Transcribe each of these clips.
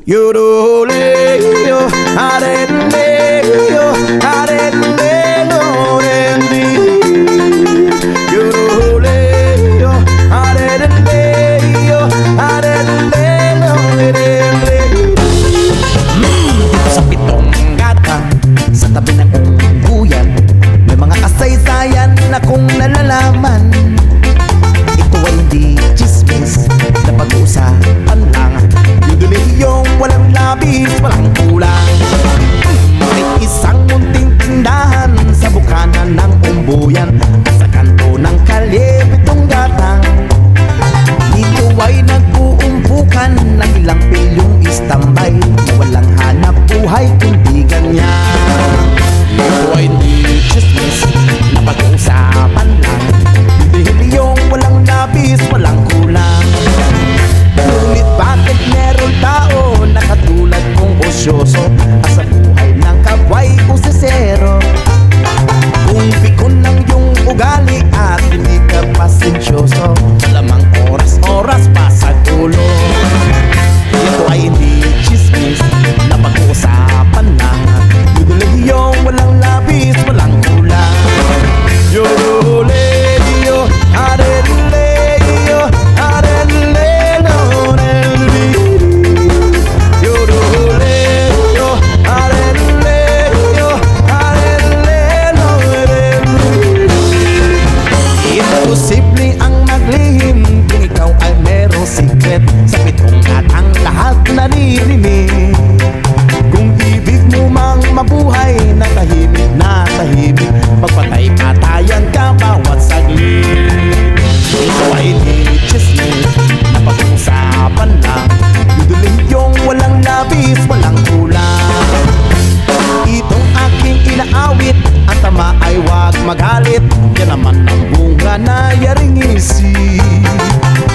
Yoroleo, arendeo, arendelo, rendi. Yoroleo, arendeo, arendelo, rendi. Dito sa pitong gatang, sa tabi ng ungguyan, may mga kasaysayan akong nalalaman. Ito ay hindi chismis na pag-uusapan lang. Yung walang labis, walang kulang. May isang munting tindahan sa bukana ng umbuyan at sa kanto ng kalye pitong gatang. Dito ay nag-uumpukan ng ilang pilyong istambay na walang hanap buhay kundi ganyan. Ito ay hindi chismis na pag-uusapan lang. Dahil yung walang labis, walang kulang. Ngunit bakit meron tao na katulad kong osyoso at sa buhay ng kapwa'y usisero? Kung pikon lang yung ugali at hindi ka pasensyoso, malamang oras-oras pa sa dulo. Ito ay hindi chismis na pag-uusapan lang. Yung walang labis, walang kulang. Yoroleo, arendeo, arendelo, rendi. Yoroleo, arendeo, arendelo, rendi. Imposible ang maglihim kung ikaw ay merong secret. Sa pitong gatang lahat naririnig. Kung ibig mo mang mabuhay na tahimik, Pagpatay-patayan ka bawat saglit. ito ay hindi chismis Na pag-uusapan lang. Duduling yung walang labis, walang kulang. Itong aking inaawit, ang tama ay wag magalit. Yan naman ang bunga na yaringisi.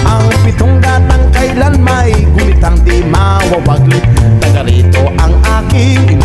Ang pitong gatang kailan may gunitang di mawawaglit. Taga rito ang aking